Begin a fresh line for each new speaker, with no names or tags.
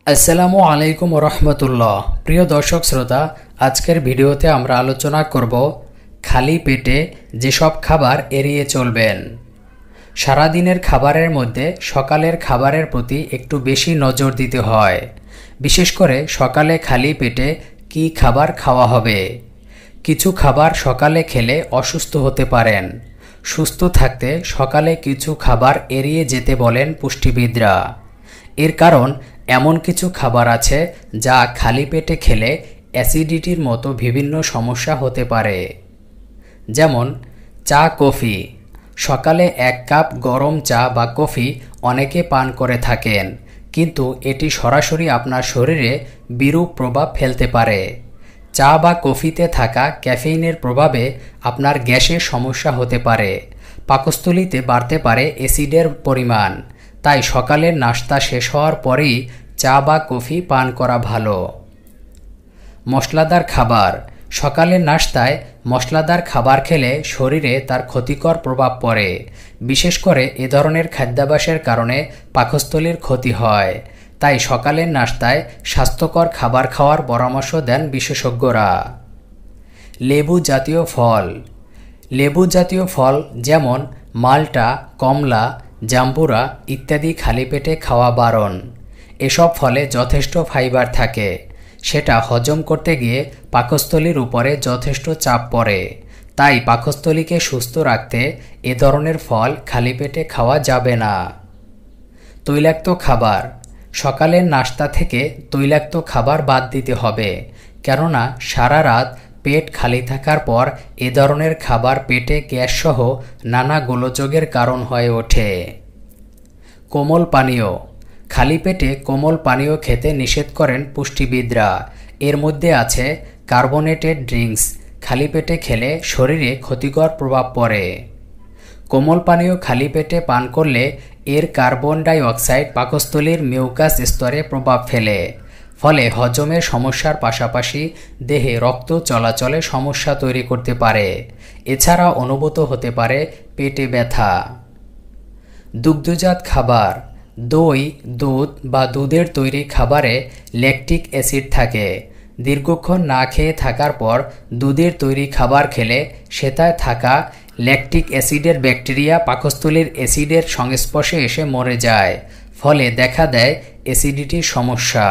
আসসালামু আলাইকুম রহমতুল্লাহ। প্রিয় দর্শক শ্রোতা, আজকের ভিডিওতে আমরা আলোচনা করব খালি পেটে যেসব খাবার এড়িয়ে চলবেন। সারাদিনের খাবারের মধ্যে সকালের খাবারের প্রতি একটু বেশি নজর দিতে হয়। বিশেষ করে সকালে খালি পেটে কি খাবার খাওয়া হবে। কিছু খাবার সকালে খেলে অসুস্থ হতে পারেন। সুস্থ থাকতে সকালে কিছু খাবার এড়িয়ে যেতে বলেন পুষ্টিবিদরা। এর কারণ এমন কিছু খাবার আছে যা খালি পেটে খেলে অ্যাসিডিটির মতো বিভিন্ন সমস্যা হতে পারে। যেমন চা, কফি। সকালে 1 কাপ গরম চা বা কফি অনেকে পান করে থাকেন, কিন্তু এটি সরাসরি আপনার শরীরে বিরূপ প্রভাব ফেলতে পারে। চা বা কফিতে থাকা ক্যাফেইনের প্রভাবে আপনার গ্যাসের সমস্যা হতে পারে। পাকস্থলীতে বাড়তে পারে অ্যাসিডের পরিমাণ। তাই সকালের নাস্তা শেষ হওয়ার পরেই চা বা কফি পান করা ভালো। মশলাদার খাবার। সকালের নাস্তায় মশলাদার খাবার খেলে শরীরে তার ক্ষতিকর প্রভাব পড়ে। বিশেষ করে এ ধরনের খাদ্যাভ্যাসের কারণে পাকস্থলীর ক্ষতি হয়। তাই সকালের নাস্তায় স্বাস্থ্যকর খাবার খাওয়ার পরামর্শ দেন বিশেষজ্ঞরা। লেবু জাতীয় ফল। লেবু জাতীয় ফল যেমন মাল্টা, কমলা, জাম্বুরা ইত্যাদি খালি পেটে খাওয়া বারণ। এসব ফলে যথেষ্ট ফাইবার থাকে। সেটা হজম করতে গিয়ে পাকস্থলীর উপরে যথেষ্ট চাপ পড়ে। তাই পাকস্থলীকে সুস্থ রাখতে এ ধরনের ফল খালি পেটে খাওয়া যাবে না। তৈলাক্ত খাবার। সকালের নাস্তা থেকে তৈলাক্ত খাবার বাদ দিতে হবে, কেননা সারা রাত পেট খালি থাকার পর এ ধরনের খাবার পেটে গ্যাস সহ নানা গোলযোগের কারণ হয়ে ওঠে। কোমল পানীয়। খালি পেটে কোমল পানীয় খেতে নিষেধ করেন পুষ্টিবিদরা। এর মধ্যে আছে কার্বোনেটেড ড্রিঙ্কস। খালি পেটে খেলে শরীরে ক্ষতিকর প্রভাব পড়ে। কোমল পানীয় খালি পেটে পান করলে এর কার্বন ডাই অক্সাইড পাকস্থলীর মিউকাস স্তরে প্রভাব ফেলে। ফলে হজমের সমস্যার পাশাপাশি দেহে রক্ত চলাচলে সমস্যা তৈরি করতে পারে। এছাড়া অনুভূত হতে পারে পেটে ব্যথা। দুগ্ধজাত খাবার। দই, দুধ বা দুধের তৈরি খাবারে ল্যাকটিক অ্যাসিড থাকে। দীর্ঘক্ষণ না খেয়ে থাকার পর দুধের তৈরি খাবার খেলে সেটায় থাকা ল্যাকটিক অ্যাসিডের ব্যাকটেরিয়া পাকস্থলীর অ্যাসিডের সংস্পর্শে এসে মরে যায়। ফলে দেখা দেয় অ্যাসিডিটির সমস্যা।